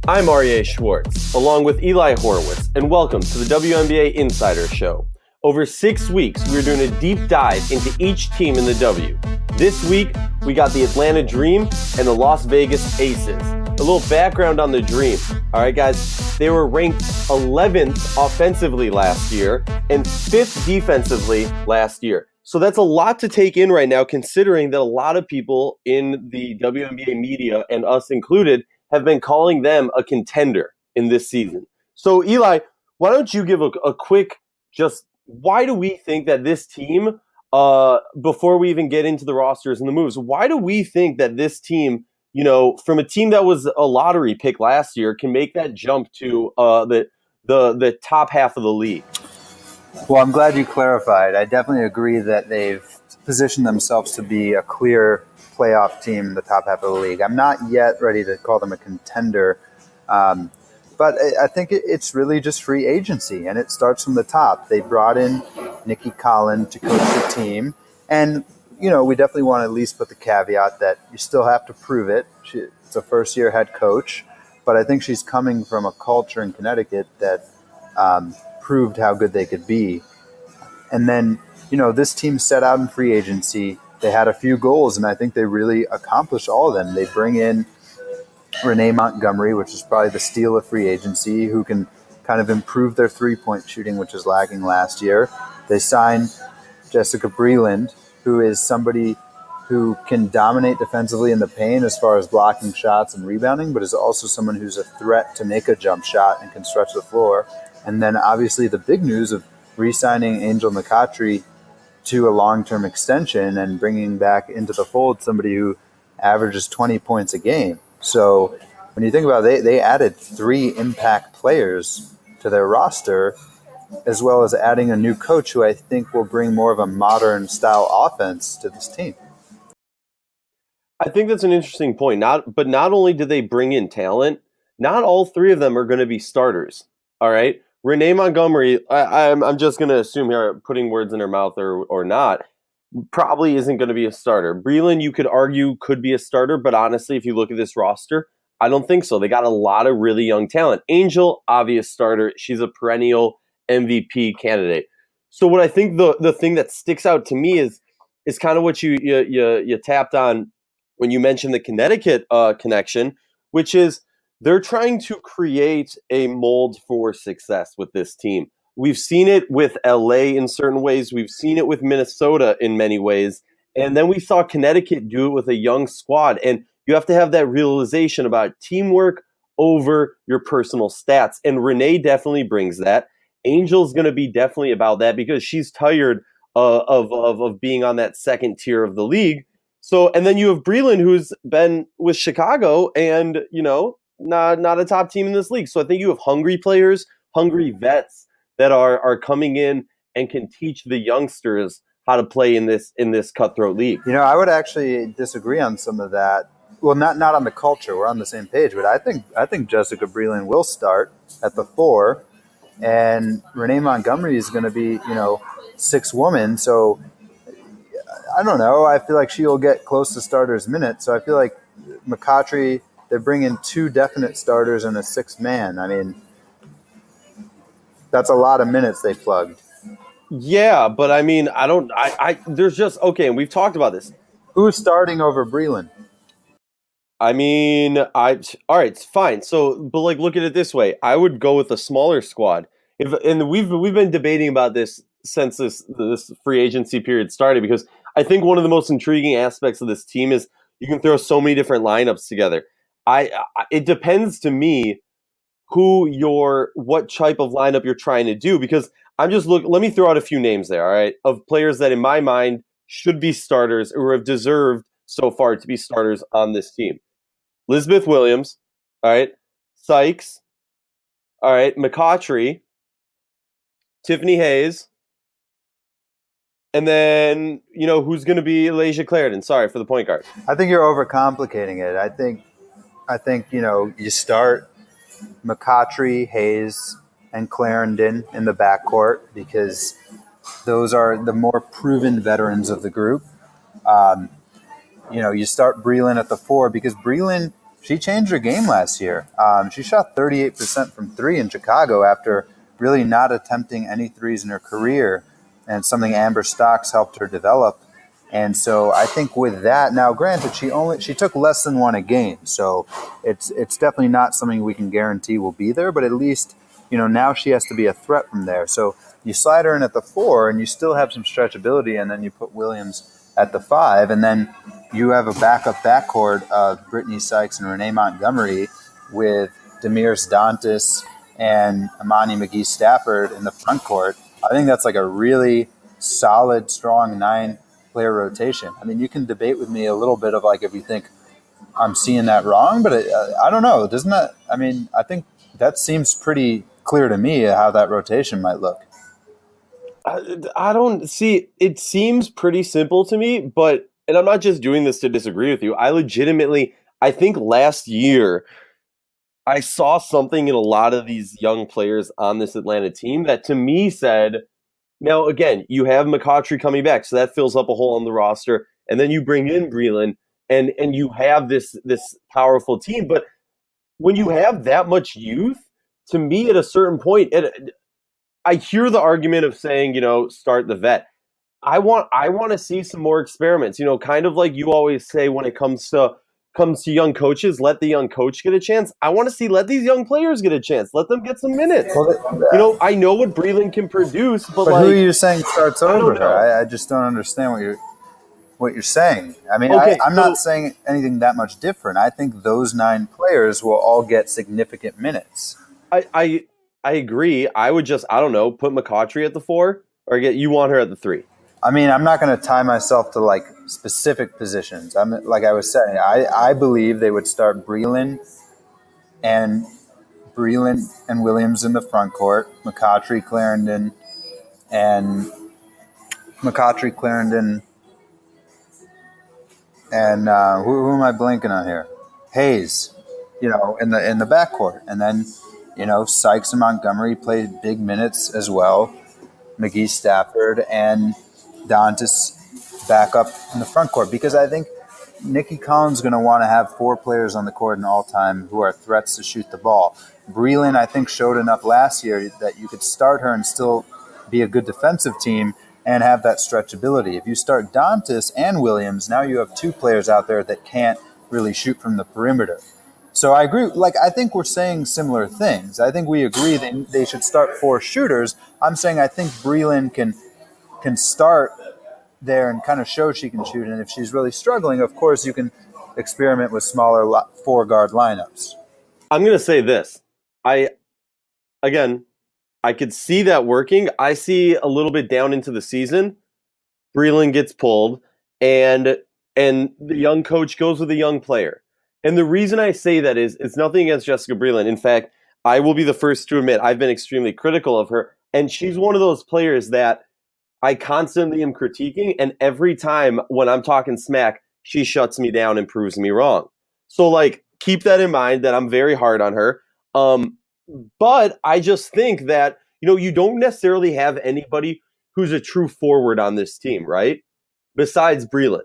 I'm Aryeh Schwartz, along with Eli Horowitz, and welcome to the WNBA Insider Show. Over 6 weeks, we're doing a deep dive into each team in the W. This week, we got the Atlanta Dream and the Las Vegas Aces. A little background on the Dream. All right, guys, they were ranked 11th offensively last year and 5th defensively last year. So that's a lot to take in right now, considering that a lot of people in the WNBA media, and us included, have been calling them a contender in this season. So, Eli, why don't you give a quick, just why do we think that this team, before we even get into the rosters and the moves, why do we think that this team, you know, from a team that was a lottery pick last year, can make that jump to the top half of the league? Well, I'm glad you clarified. I definitely agree that they've positioned themselves to be a clear playoff team in the top half of the league. I'm not yet ready to call them a contender, but I think it's really just free agency, and it starts from the top. They brought in Nikki Collin to coach the team, and you know we definitely want to at least put the caveat that you still have to prove it. It's a first-year head coach, but I think she's coming from a culture in Connecticut that proved how good they could be. And then, you know, this team set out in free agency. They had a few goals, and I think they really accomplished all of them. They bring in Renee Montgomery, which is probably the steal of free agency, who can kind of improve their three-point shooting, which was lacking last year. They signed Jessica Breland, who is somebody who can dominate defensively in the paint as far as blocking shots and rebounding, but is also someone who's a threat to make a jump shot and can stretch the floor. And then obviously the big news of re-signing Angel McCoughtry to a long-term extension and bringing back into the fold somebody who averages 20 points a game. So when you think about it, they added 3 impact players to their roster, as well as adding a new coach who I think will bring more of a modern style offense to this team. I think that's an interesting point. But not only did they bring in talent, not all 3 of them are going to be starters. All right. Renee Montgomery, I'm just going to assume here, putting words in her mouth or not, probably isn't going to be a starter. Breland, you could argue, could be a starter, but honestly, if you look at this roster, I don't think so. They got a lot of really young talent. Angel, obvious starter. She's a perennial MVP candidate. So what I think the thing that sticks out to me is kind of what you tapped on when you mentioned the Connecticut connection, which is they're trying to create a mold for success with this team. We've seen it with LA in certain ways. We've seen it with Minnesota in many ways. And then we saw Connecticut do it with a young squad. And you have to have that realization about teamwork over your personal stats. And Renee definitely brings that. Angel's going to be definitely about that because she's tired of being on that second tier of the league. So, and then you have Breland, who's been with Chicago and, you know, not a top team in this league. So I think you have hungry players, hungry vets that are coming in and can teach the youngsters how to play in this cutthroat league. You know, I would actually disagree on some of that. Well, not on the culture. We're on the same page, but I think Jessica Breland will start at the 4, and Renee Montgomery is going to be, you know, 6th woman. So I don't know. I feel like she'll get close to starters minutes. So I feel like McCoughtry, they're bringing 2 definite starters and a 6th man. I mean, that's a lot of minutes they plugged. Yeah, but I mean, there's just, okay, and we've talked about this. Who's starting over Breland? I mean, all right, fine. So, but like, look at it this way. I would go with a smaller squad. And we've been debating about this since this free agency period started, because I think one of the most intriguing aspects of this team is you can throw so many different lineups together. It depends to me what type of lineup you're trying to do, because let me throw out a few names there, all right, of players that in my mind should be starters or have deserved so far to be starters on this team. Elizabeth Williams, all right, Sykes, all right, McCoughtry, Tiffany Hayes, and then, you know, who's going to be Elijah Clarendon? Sorry for the point guard. I think you're overcomplicating it. I think you know, you start McCoughtry, Hayes, and Clarendon in the backcourt because those are the more proven veterans of the group. You know, you start Breland at the 4 because Breland she changed her game last year. She shot 38% from three in Chicago after really not attempting any threes in her career, and something Amber Stocks helped her develop. And so I think with that, now granted, she took less than one a game, so it's definitely not something we can guarantee will be there. But at least now she has to be a threat from there. So you slide her in at the 4, and you still have some stretchability, and then you put Williams at the 5, and then you have a backup backcourt of Brittany Sykes and Renee Montgomery with Demiris Dantas and Amani McGee-Stafford in the front court. I think that's like a really solid, strong 9-player rotation. I mean, you can debate with me a little bit of like if you think I'm seeing that wrong, but I don't know. Doesn't that? I mean, I think that seems pretty clear to me how that rotation might look. I don't see. It seems pretty simple to me, but and I'm not just doing this to disagree with you. I think last year I saw something in a lot of these young players on this Atlanta team that to me said, now again, you have McCautry coming back, so that fills up a hole on the roster, and then you bring in Breland, and you have this powerful team. But when you have that much youth, to me, at a certain point, I hear the argument of saying, start the vet. I want to see some more experiments. Kind of like you always say when it comes to young coaches, let the young coach get a chance. I want to let these young players get a chance. Let them get some minutes. Well, I know what Breland can produce, but who are you saying starts over her? I just don't understand what you're saying. I mean, okay, I'm not saying anything that much different. I think those 9 players will all get significant minutes. I agree. I would just, I don't know, put McCautry at the 4 or you want her at the 3. I mean, I'm not going to tie myself to like specific positions. Like I was saying, I believe they would start Breland and Williams in the front court, McCautry, Clarendon, and who am I blanking on here? Hayes, in the backcourt, and then Sykes and Montgomery played big minutes as well. McGee-Stafford and Dantas back up in the front court, because I think Nikki Collins is going to want to have 4 players on the court in all time who are threats to shoot the ball. Breland, I think, showed enough last year that you could start her and still be a good defensive team and have that stretchability. If you start Dantas and Williams, now you have 2 players out there that can't really shoot from the perimeter. So I agree. I think we're saying similar things. I think we agree that they should start 4 shooters. I'm saying I think Breland can start there and kind of show she can shoot. And if she's really struggling, of course, you can experiment with smaller 4-guard lineups. I'm going to say this. I could see that working. I see a little bit down into the season, Breland gets pulled, and the young coach goes with a young player. And the reason I say that is it's nothing against Jessica Breland. In fact, I will be the first to admit I've been extremely critical of her. And she's one of those players that I constantly am critiquing. And every time when I'm talking smack, she shuts me down and proves me wrong. So, keep that in mind that I'm very hard on her. But I just think that, you don't necessarily have anybody who's a true forward on this team, right? Besides Breland.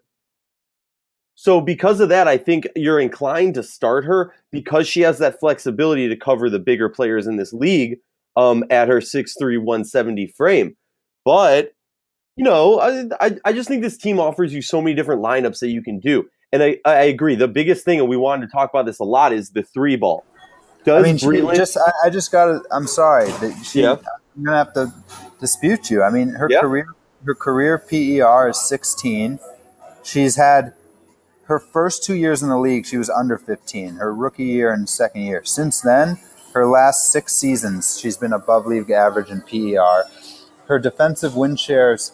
So because of that, I think you're inclined to start her because she has that flexibility to cover the bigger players in this league at her 6'3", 170 frame. But, I just think this team offers you so many different lineups that you can do. And I agree. The biggest thing, and we wanted to talk about this a lot, is the 3 ball. I'm sorry. I'm going to have to dispute you. I mean, her career PER is 16. She's had her first 2 years in the league, she was under 15, her rookie year and second year. Since then, her last 6 seasons, she's been above league average in PER. Her defensive win shares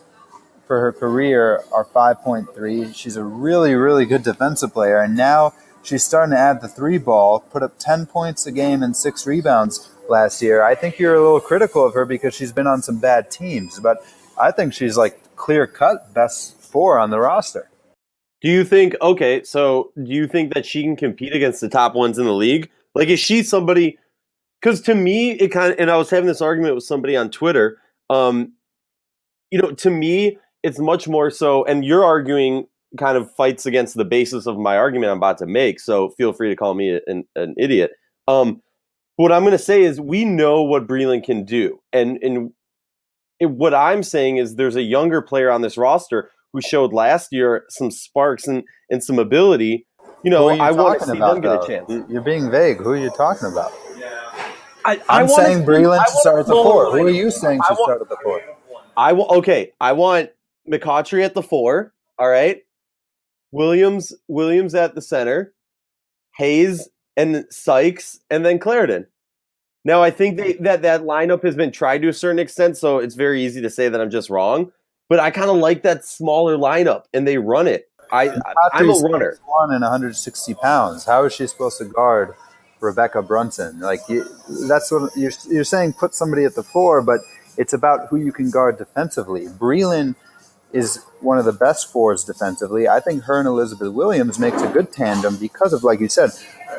for her career are 5.3. She's a really, really good defensive player. And now she's starting to add the 3 ball, put up 10 points a game and 6 rebounds last year. I think you're a little critical of her because she's been on some bad teams. But I think she's clear-cut best 4 on the roster. Do you think that she can compete against the top ones in the league? Is she somebody, because to me, and I was having this argument with somebody on Twitter, to me, it's much more so, and you're arguing kind of fights against the basis of my argument I'm about to make. So feel free to call me an idiot. What I'm going to say is we know what Breland can do, and what I'm saying is there's a younger player on this roster who showed last year some sparks and some ability. I want to see them get a chance. You're being vague. Who are you talking about? I'm saying Breland should start at the 4. Who are you saying should start at the 4? I want McCautry at the 4. All right. Williams at the center, Hayes and Sykes, and then Clarendon. Now, I think that lineup has been tried to a certain extent, so it's very easy to say that I'm just wrong. But I kind of like that smaller lineup, and they run it. I'm a runner. 1 and 160 pounds. How is she supposed to guard Rebecca Brunson? That's what you're saying. Put somebody at the 4, but it's about who you can guard defensively. Breland is one of the best 4s defensively. I think her and Elizabeth Williams makes a good tandem because of, like you said,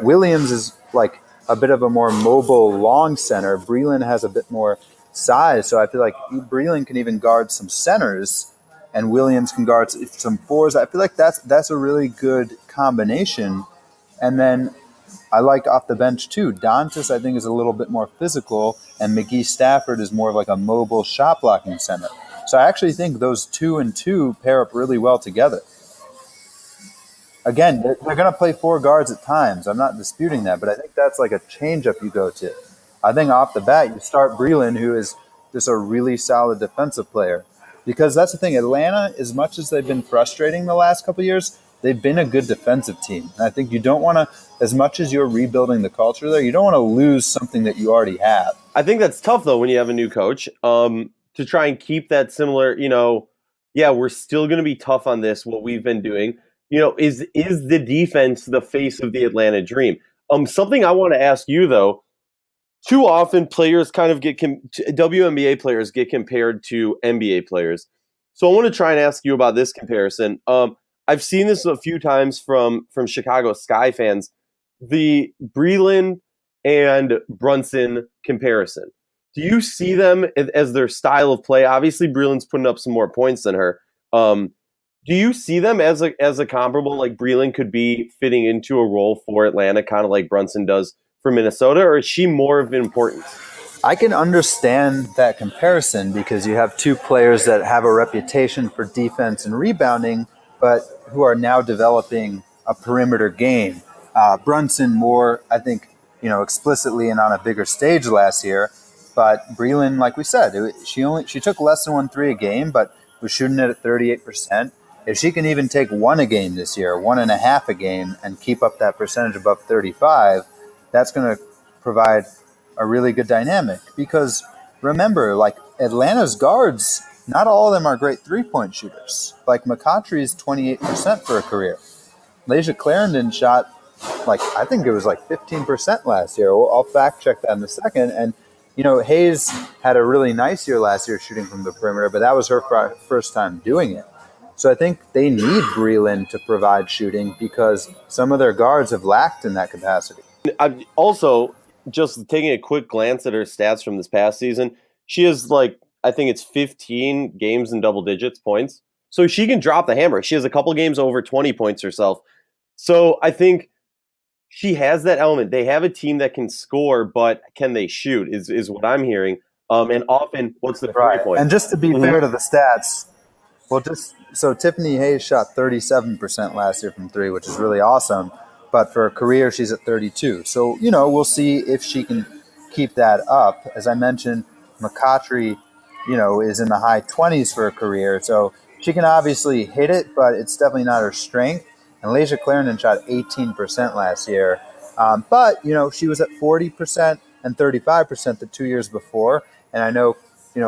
Williams is like a bit of a more mobile long center. Breland has a bit more size, so I feel like Breland can even guard some centers, and Williams can guard some 4s. I feel like that's a really good combination. And then I like off the bench too. Dantas, I think, is a little bit more physical, and McGee Stafford is more of like a mobile shot blocking center. So I actually think those 2 and 2 pair up really well together. Again, they're going to play 4 guards at times. I'm not disputing that, but I think that's like a change-up you go to. I think off the bat, you start Breland, who is just a really solid defensive player. Because that's the thing, Atlanta, as much as they've been frustrating the last couple of years, they've been a good defensive team. And I think you don't want to, as much as you're rebuilding the culture there, you don't want to lose something that you already have. I think that's tough, though, when you have a new coach, to try and keep that similar, we're still going to be tough on this, what we've been doing. Is the defense the face of the Atlanta dream? Something I want to ask you, though, too often players kind of WNBA players get compared to NBA players. So I want to try and ask you about this comparison. I've seen this a few times from Chicago Sky fans, the Breland and Brunson comparison. Do you see them as their style of play? Obviously, Breland's putting up some more points than her. Do you see them as a comparable, like Breland could be fitting into a role for Atlanta, kind of like Brunson does for Minnesota, or is she more of importance? I can understand that comparison because you have 2 players that have a reputation for defense and rebounding, but who are now developing a perimeter game. Brunson more, I think, explicitly and on a bigger stage last year. But Breland, like we said, she took less than 1 3 a game, but was shooting it at 38%. If she can even take 1 a game this year, 1.5 a game, and keep up that percentage above 35, that's going to provide a really good dynamic. Because remember, like Atlanta's guards, not all of them are great 3-point shooters. Like McCautry is 28% for a career. Laisha Clarendon shot I think it was 15% last year. I'll fact check that in a second. And Hayes had a really nice year last year shooting from the perimeter, but that was her first time doing it. So I think they need Breland to provide shooting because some of their guards have lacked in that capacity. I'm also just taking a quick glance at her stats from this past season. She has I think it's 15 games in double digits points. So she can drop the hammer. She has a couple games over 20 points herself. So I think she has that element. They have a team that can score, but can they shoot is what I'm hearing. And often, what's the 3-point? And just to be fair to the stats, so Tiffany Hayes shot 37% last year from 3, which is really awesome. But for a career, she's at 32. So, we'll see if she can keep that up. As I mentioned, McCautry, is in the high 20s for a career. So she can obviously hit it, but it's definitely not her strength. And Laisha Clarendon shot 18% last year. But, she was at 40% and 35% the 2 years before. And I know,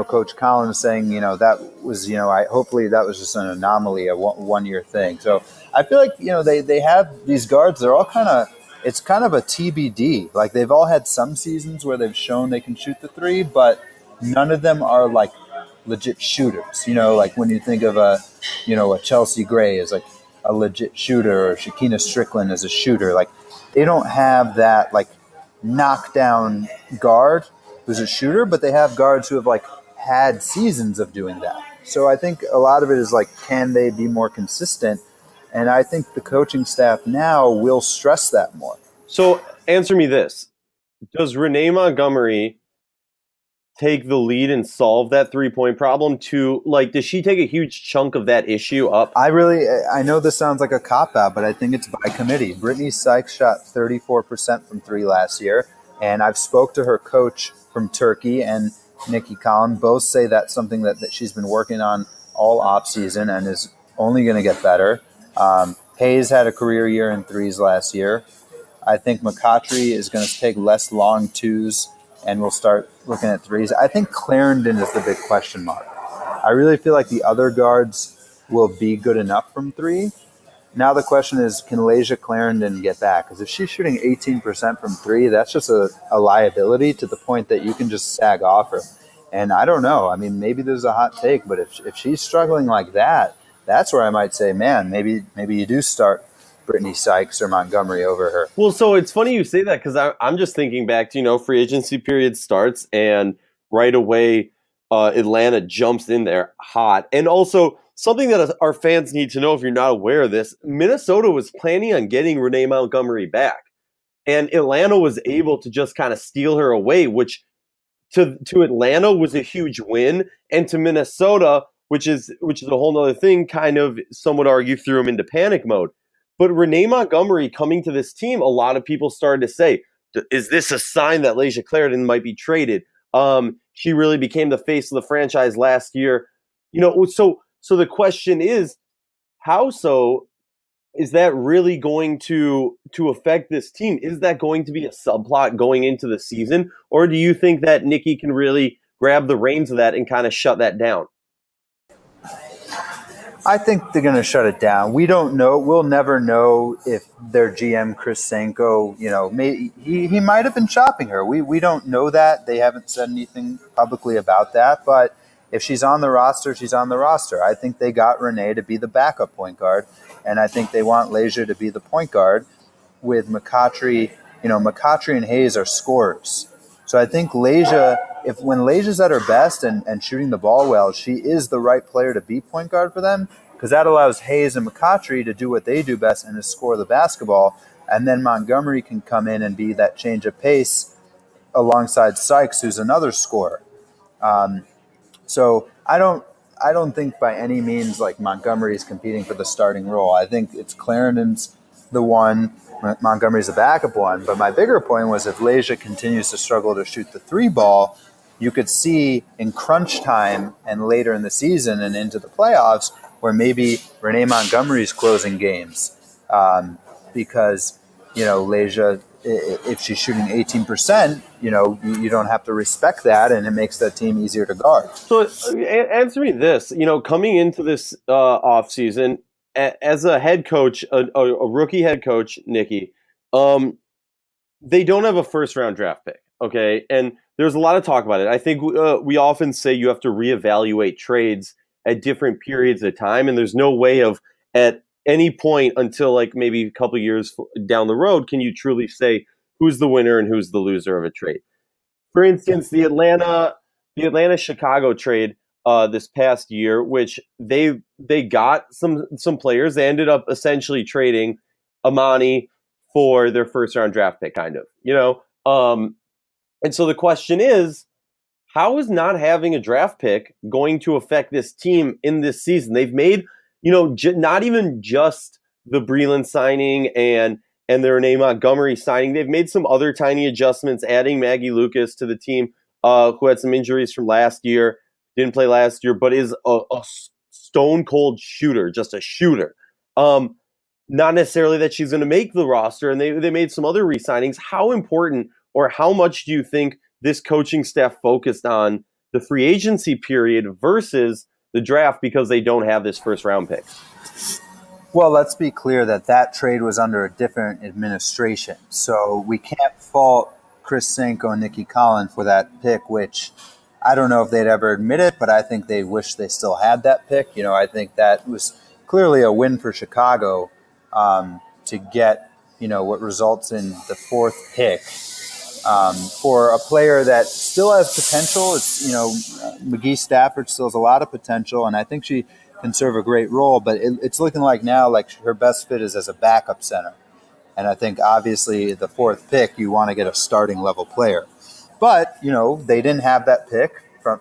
Coach Collins saying, that was, hopefully that was just an anomaly, a one-year thing. So I feel like, they have these guards. They're all it's kind of a TBD. Like they've all had some seasons where they've shown they can shoot the 3, but none of them are legit shooters. When you think of a Chelsea Gray as a legit shooter or Shakina Strickland as a shooter, they don't have that knockdown guard who's a shooter, but they have guards who have had seasons of doing that. So I think a lot of it is can they be more consistent? And I think the coaching staff now will stress that more. So answer me this. Does Renee Montgomery take the lead and solve that 3-point problem does she take a huge chunk of that issue up? I know this sounds like a cop-out, but I think it's by committee. Brittany Sykes shot 34% from three last year, and I've spoke to her coach from Turkey and Nikki Collin. Both say that's something that she's been working on all offseason and is only going to get better. Hayes had a career year in threes last year. I think McCautry is going to take less long twos and we'll start looking at threes. I think Clarendon is the big question mark. I really feel like the other guards will be good enough from three. Now the question is, can Layshia Clarendon get back? Because if she's shooting 18% from three, that's just a liability to the point that you can just sag off her. And I don't know. I mean, maybe there's a hot take, but if she's struggling like that, that's where I might say, man, maybe you do start Brittany Sykes or Montgomery over her. Well, so it's funny you say that because I'm just thinking back to, free agency period starts and right away Atlanta jumps in there hot. And also something that our fans need to know, if you're not aware of this, Minnesota was planning on getting Renee Montgomery back. And Atlanta was able to just kind of steal her away, which to Atlanta was a huge win. And to Minnesota, which is a whole other thing, kind of, some would argue, threw them into panic mode. But Renee Montgomery coming to this team, a lot of people started to say, is this a sign that Layshia Clarendon might be traded? She really became the face of the franchise last year. So the question is, how so is that really going to affect this team? Is that going to be a subplot going into the season? Or do you think that Nikki can really grab the reins of that and kind of shut that down? I think they're going to shut it down. We don't know. We'll never know if their GM, Chris Sanko, he might have been shopping her. We don't know that. They haven't said anything publicly about that. But if she's on the roster, she's on the roster. I think they got Renee to be the backup point guard, and I think they want Layshia to be the point guard with McCautry. McCautry and Hayes are scorers. So I think Layshia, when Layshia's at her best and shooting the ball well, she is the right player to be point guard for them, because that allows Hayes and McCautry to do what they do best and to score the basketball. And then Montgomery can come in and be that change of pace alongside Sykes, who's another scorer. So I don't think by any means like Montgomery is competing for the starting role. I think it's Clarendon's the one, Montgomery's the backup one. But my bigger point was, if Layshia continues to struggle to shoot the three ball, you could see in crunch time and later in the season and into the playoffs where maybe Renee Montgomery's closing games because, Layshia, if she's shooting 18%, you don't have to respect that, and it makes that team easier to guard. So answer me this, coming into this offseason, as a head coach, a rookie head coach, Nikki, they don't have a first-round draft pick, okay? And there's a lot of talk about it. I think we often say you have to reevaluate trades at different periods of time, and there's no way of, at any point until like maybe a couple years down the road, can you truly say who's the winner and who's the loser of a trade. For instance, the Atlanta-Chicago trade this past year, which they got some players. They ended up essentially trading Amani for their first round draft pick, kind of, and so the question is, how is not having a draft pick going to affect this team in this season? They've made, not even just the Breland signing and their Renee Montgomery signing. They've made some other tiny adjustments, adding Maggie Lucas to the team, who had some injuries from last year, didn't play last year, but is a stone cold shooter, just a shooter. Not necessarily that she's going to make the roster, and they made some other re-signings. How important or how much do you think this coaching staff focused on the free agency period versus the draft because they don't have this first round pick? Well, let's be clear that trade was under a different administration. So we can't fault Chris Sanko and Nikki Collin for that pick, which I don't know if they'd ever admit it, but I think they wish they still had that pick. I think that was clearly a win for Chicago to get, what results in the fourth pick. For a player that still has potential. It's, McGee Stafford still has a lot of potential, and I think she can serve a great role, but it's looking like now like her best fit is as a backup center. And I think obviously the fourth pick, you want to get a starting level player. But, they didn't have that pick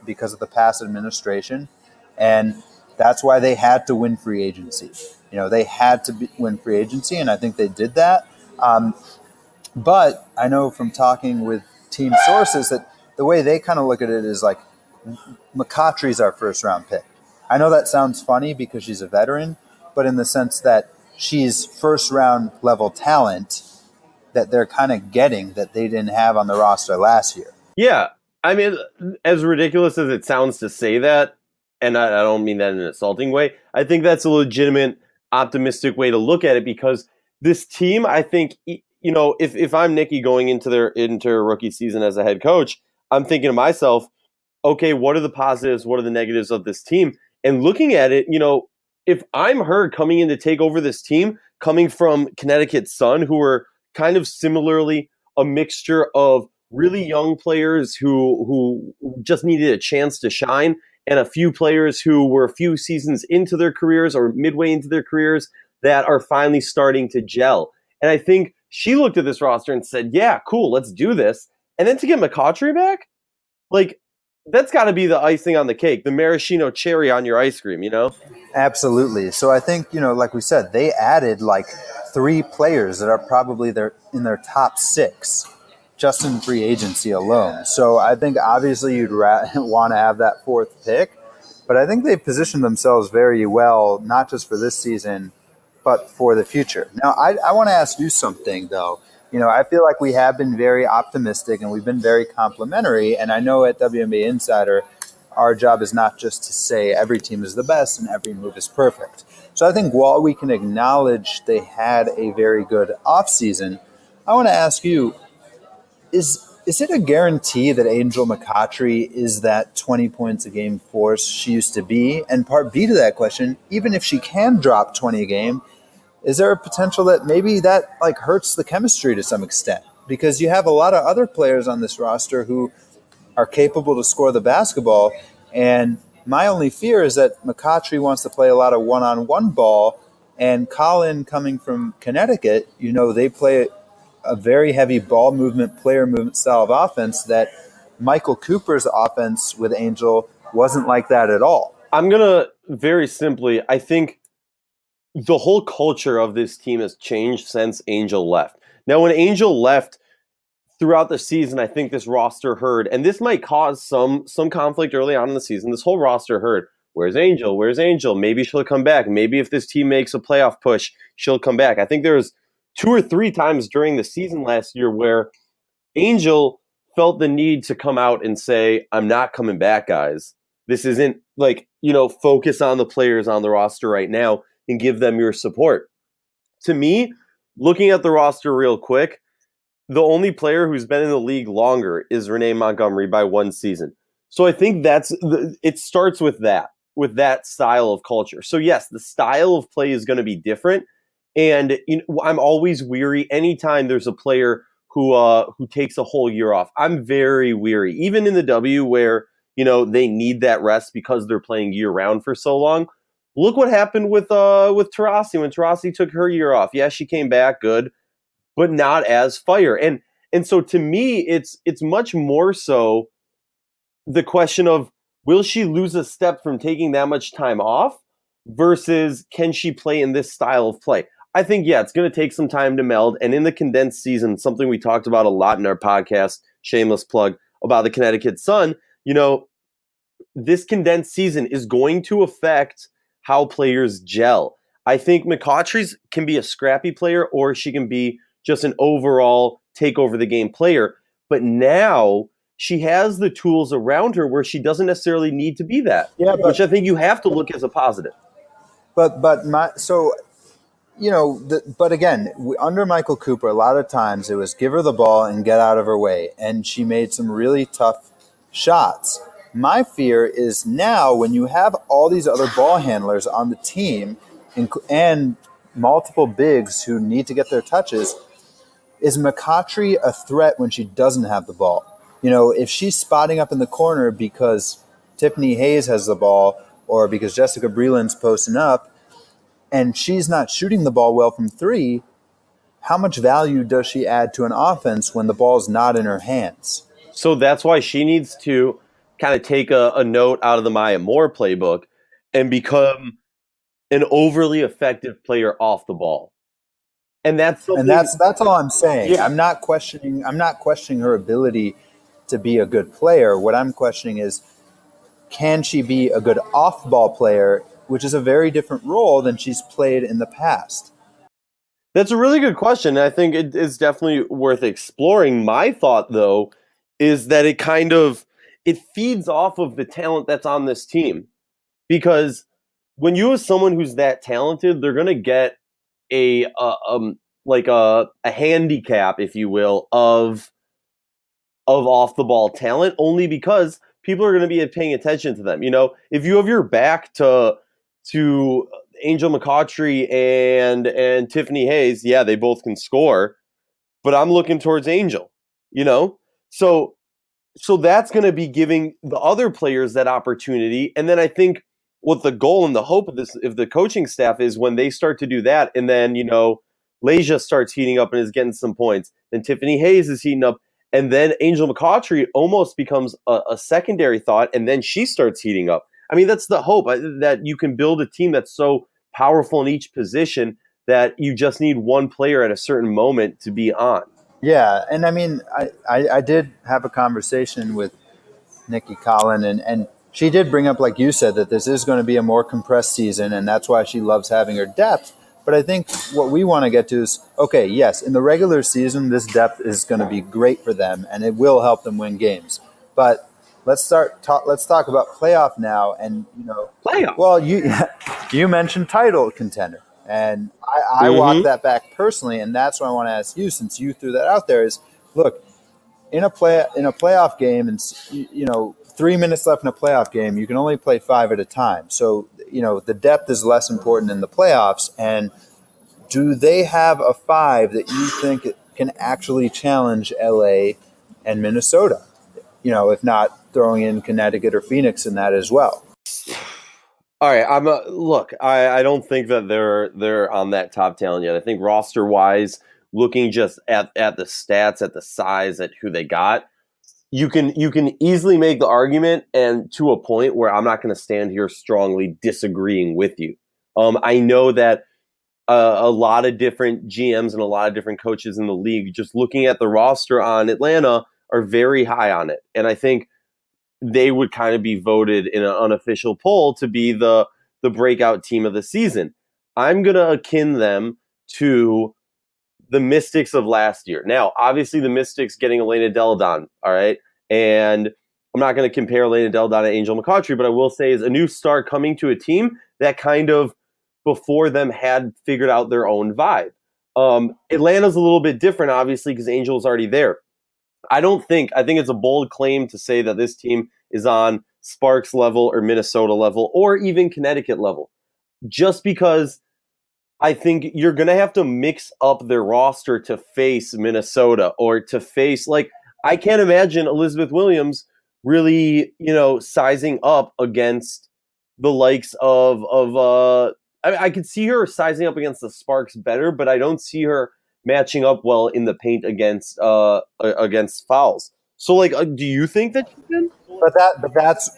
because of the past administration. And that's why they had to win free agency. They had to win free agency, and I think they did that. But I know from talking with team sources that the way they kind of look at it is like McCautry's our first round pick. I know that sounds funny because she's a veteran, but in the sense that she's first round level talent that they're kind of getting that they didn't have on the roster last year. Yeah. I mean, as ridiculous as it sounds to say that, and I don't mean that in an insulting way, I think that's a legitimate, optimistic way to look at it because this team, I think, if I'm Nikki going into her rookie season as a head coach, I'm thinking to myself, okay, what are the positives? What are the negatives of this team? And looking at it, if I'm her coming in to take over this team, coming from Connecticut Sun, who were kind of similarly a mixture of really young players who just needed a chance to shine and a few players who were a few seasons into their careers or midway into their careers that are finally starting to gel. And I think she looked at this roster and said, yeah, cool, let's do this. And then to get McCautry back, like, that's got to be the icing on the cake, the maraschino cherry on your ice cream, Absolutely. So I think, like we said, they added like 3 players that are probably in their top 6 just in free agency alone. So I think obviously you'd want to have that fourth pick, but I think they've positioned themselves very well, not just for this season, but for the future. Now, I want to ask you something, though. I feel like we have been very optimistic and we've been very complimentary. And I know at WNBA Insider, our job is not just to say every team is the best and every move is perfect. So I think while we can acknowledge they had a very good offseason, I want to ask you, is it a guarantee that Angel McCautry is that 20 points a game force she used to be? And part B to that question, even if she can drop 20 a game, is there a potential that maybe that like hurts the chemistry to some extent? Because you have a lot of other players on this roster who are capable to score the basketball. And my only fear is that McCautry wants to play a lot of one-on-one ball. And Colin, coming from Connecticut, they play a very heavy ball movement, player movement style of offense that Michael Cooper's offense with Angel wasn't like that at all. I'm going to very simply, I think the whole culture of this team has changed since Angel left. Now, when Angel left throughout the season, I think this roster heard, and this might cause some conflict early on in the season, this whole roster heard, where's Angel? Where's Angel? Maybe she'll come back. Maybe if this team makes a playoff push, she'll come back. I think there was 2 or 3 times during the season last year where Angel felt the need to come out and say, I'm not coming back, guys. This isn't like, focus on the players on the roster right now and give them your support. To me, looking at the roster real quick, the only player who's been in the league longer is Renee Montgomery by 1 season. So I think it starts with that style of culture. So yes, the style of play is going to be different. And I'm always weary anytime there's a player who takes a whole year off. I'm very weary, even in the W where they need that rest because they're playing year round for so long. Look what happened with Taurasi when Taurasi took her year off. Yeah, she came back good, but not as fire. And so to me, it's much more so the question of, will she lose a step from taking that much time off versus can she play in this style of play? I think, yeah, it's going to take some time to meld. And in the condensed season, something we talked about a lot in our podcast, shameless plug, about the Connecticut Sun, this condensed season is going to affect how players gel. I think McCautry's can be a scrappy player or she can be just an overall take over the game player. But now she has the tools around her where she doesn't necessarily need to be that, which I think you have to look as a positive. But again, under Michael Cooper, a lot of times it was give her the ball and get out of her way. And she made some really tough shots. My fear is now when you have all these other ball handlers on the team and multiple bigs who need to get their touches, is McCautry a threat when she doesn't have the ball? If she's spotting up in the corner because Tiffany Hayes has the ball or because Jessica Breland's posting up and she's not shooting the ball well from three, how much value does she add to an offense when the ball's not in her hands? So that's why she needs to kind of take a note out of the Maya Moore playbook and become an overly effective player off the ball. And that's something, and that's all I'm saying. Yeah. I'm not questioning her ability to be a good player. What I'm questioning is, can she be a good off-ball player, which is a very different role than she's played in the past? That's a really good question. I think it is definitely worth exploring. My thought, though, is that it feeds off of the talent that's on this team. Because when you have someone who's that talented, they're going to get a handicap, if you will, of off the ball talent, only because people are going to be paying attention to them. If you have your back to Angel McCautry and Tiffany Hayes, yeah, they both can score, but I'm looking towards Angel. So that's going to be giving the other players that opportunity, and then I think what the goal and the hope of the coaching staff is when they start to do that, and then Leja starts heating up and is getting some points, then Tiffany Hayes is heating up, and then Angel McCautry almost becomes a secondary thought, and then she starts heating up. I mean, that's the hope, that you can build a team that's so powerful in each position that you just need one player at a certain moment to be on. Yeah, and I mean, I did have a conversation with Nikki Collin, and she did bring up, like you said, that this is going to be a more compressed season, and that's why she loves having her depth. But I think what we want to get to is, okay, yes, in the regular season, this depth is going to be great for them, and it will help them win games. But let's talk about playoff now, and Playoff. Well, you mentioned title contender, and I walk that back personally, and that's what I want to ask you, since you threw that out there. Is, look, in a playoff game, and 3 minutes left in a playoff game, you can only play 5 at a time. So the depth is less important in the playoffs. And do they have a 5 that you think can actually challenge LA and Minnesota? If not throwing in Connecticut or Phoenix in that as well. All right, I don't think that they're on that top talent yet. I think roster wise, looking just at the stats, at the size, at who they got, you can easily make the argument, and to a point where I'm not going to stand here strongly disagreeing with you. I know that a lot of different GMs and a lot of different coaches in the league, just looking at the roster on Atlanta, are very high on it, and I think they would kind of be voted in an unofficial poll to be the breakout team of the season. I'm going to akin them to the Mystics of last year. Now, obviously, the Mystics getting Elena Delle Donne, all right? And I'm not going to compare Elena Delle Donne to Angel McCautry, but I will say is a new star coming to a team that kind of, before them, had figured out their own vibe. Atlanta's a little bit different, obviously, because Angel's already there. I think it's a bold claim to say that this team is on Sparks level or Minnesota level or even Connecticut level, just because I think you're going to have to mix up their roster to face Minnesota or to face, I can't imagine Elizabeth Williams really, sizing up against the likes of I could see her sizing up against the Sparks better, but I don't see her matching up well in the paint against fouls. So, do you think that she can? But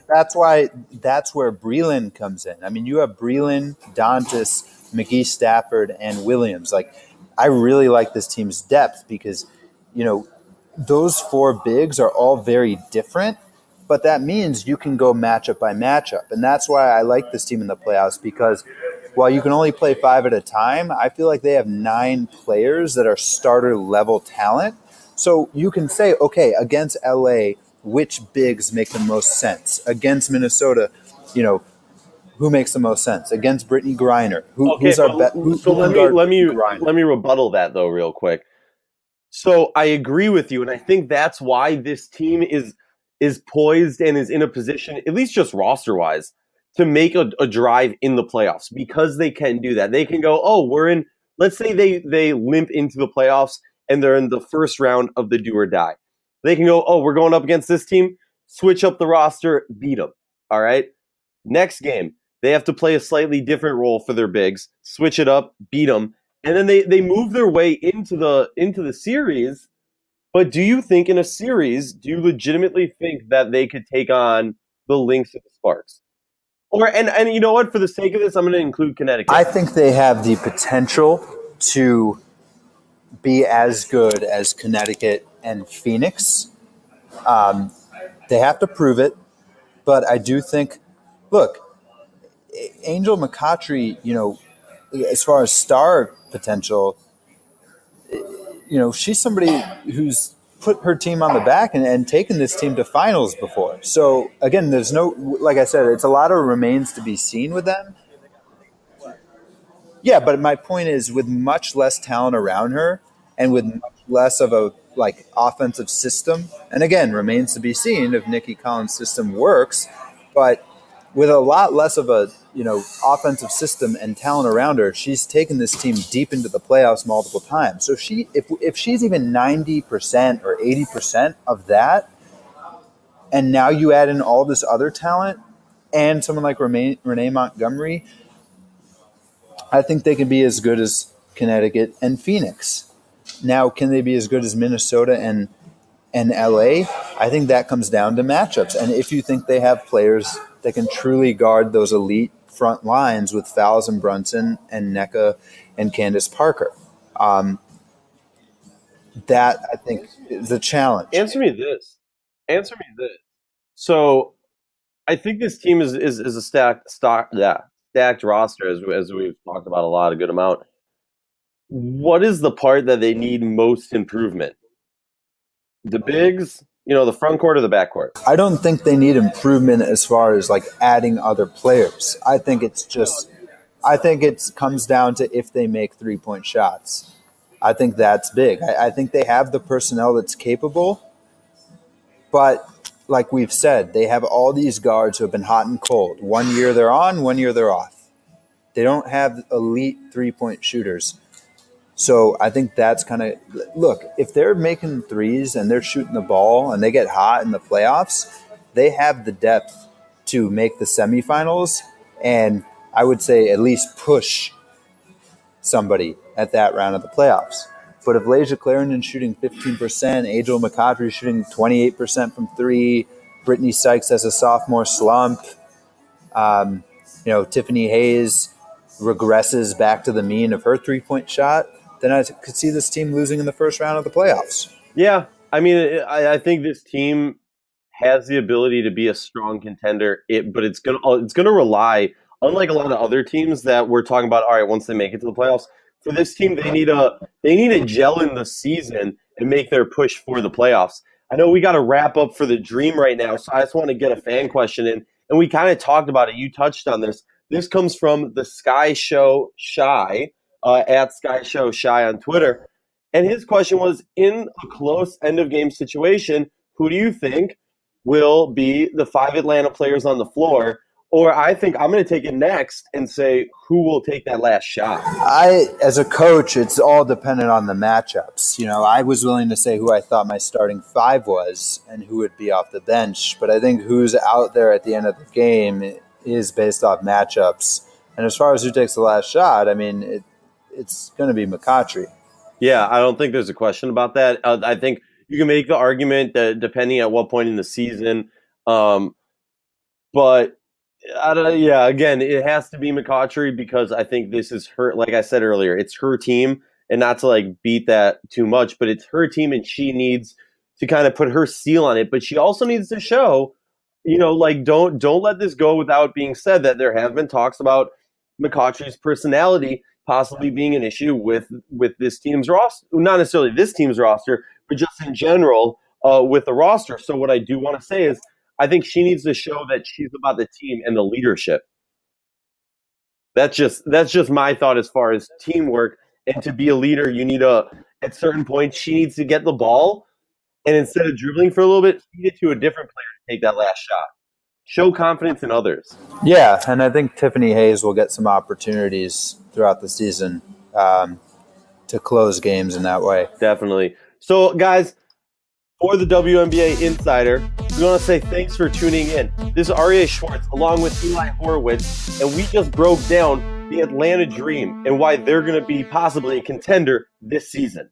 that's why that's where Breland comes in. I mean, you have Breland, Dantas, McGee, Stafford, and Williams. I really like this team's depth because, those 4 bigs are all very different, but that means you can go matchup by matchup. And that's why I like this team in the playoffs, because while you can only play 5 at a time, I feel like they have 9 players that are starter level talent. So you can say, okay, against LA, which bigs make the most sense? Against Minnesota, who makes the most sense? Against Brittany Griner, who's our best? So let me rebuttal that though real quick. So I agree with you, and I think that's why this team is poised and is in a position, at least just roster wise, to make a drive in the playoffs, because they can do that. They can go, oh, we're in. Let's say they limp into the playoffs and they're in the first round of the do or die. They can go, oh, we're going up against this team, switch up the roster, beat them. All right. Next game, They have to play a slightly different role for their bigs, switch it up, beat them, and then they move their way into the series. But do you think in a series, do you legitimately think that they could take on the Lynx and the Sparks? Or and you know what? For the sake of this, I'm going to include Connecticut. I think they have the potential to be as good as Connecticut and Phoenix. They have to prove it, but I do think, look, Angel McCoughtry, as far as star potential, she's somebody who's put her team on the back and taken this team to finals before. So again, there's no, like I said, it's a lot of remains to be seen with them. Yeah, but my point is, with much less talent around her and with much less of a offensive system, and again, remains to be seen if Nikki Collins' system works, but with a lot less of a offensive system and talent around her, she's taken this team deep into the playoffs multiple times. So if she's even 90% or 80% of that, and now you add in all this other talent and someone like Renee Montgomery, I think they can be as good as Connecticut and Phoenix. Now, can they be as good as Minnesota and LA? I think that comes down to matchups. And if you think they have players that can truly guard those elite front lines with Fowles and Brunson and NECA and Candace Parker, that I think is a challenge. Answer me this. So I think this team is a stacked roster, as we've talked about a good amount. What is the part that they need most improvement? The bigs, the front court or the back court? I don't think they need improvement as far as adding other players. I think it comes down to if they make 3-point shots. I think that's big. I think they have the personnel that's capable, but like we've said, they have all these guards who have been hot and cold. 1 year they're on, 1 year they're off. They don't have elite 3-point shooters. So I think that's kind of – look, if they're making threes and they're shooting the ball and they get hot in the playoffs, they have the depth to make the semifinals and I would say at least push somebody at that round of the playoffs. But if Lasia Clarendon's shooting 15%, Angel McCoughtry shooting 28% from three, Brittany Sykes has a sophomore slump, Tiffany Hayes regresses back to the mean of her 3-point shot, then I could see this team losing in the first round of the playoffs. Yeah, I mean, I think this team has the ability to be a strong contender, but it's gonna rely, unlike a lot of other teams that we're talking about. All right, once they make it to the playoffs, for this team, they need a gel in the season and make their push for the playoffs. I know we got to wrap up for the dream right now, so I just want to get a fan question in, and we kind of talked about it. You touched on this. This comes from the Sky Show Shy. At Sky Show Shy on Twitter. And his question was, in a close end-of-game situation, who do you think will be the 5 Atlanta players on the floor? Or I think I'm going to take it next and say, who will take that last shot? As a coach, it's all dependent on the matchups. I was willing to say who I thought my starting 5 was and who would be off the bench. But I think who's out there at the end of the game is based off matchups. And as far as who takes the last shot, I mean, it's going to be McCoughtry. Yeah, I don't think there's a question about that. I think you can make the argument that depending at what point in the season. But again, it has to be McCoughtry because I think this is her, like I said earlier, it's her team. And not to beat that too much, but it's her team and she needs to kind of put her seal on it. But she also needs to show, don't let this go without being said that there have been talks about McCoughtry's personality possibly being an issue with this team's roster. Not necessarily this team's roster, but just in general with the roster. So what I do want to say is I think she needs to show that she's about the team and the leadership. That's just my thought as far as teamwork. And to be a leader, you need at certain points, she needs to get the ball and instead of dribbling for a little bit, feed it to a different player to take that last shot. Show confidence in others. Yeah, and I think Tiffany Hayes will get some opportunities throughout the season to close games in that way. Definitely. So, guys, for the WNBA Insider, We want to say thanks for tuning in. This is Aryeh Schwartz along with Eli Horowitz, and we just broke down the Atlanta Dream and why they're going to be possibly a contender this season.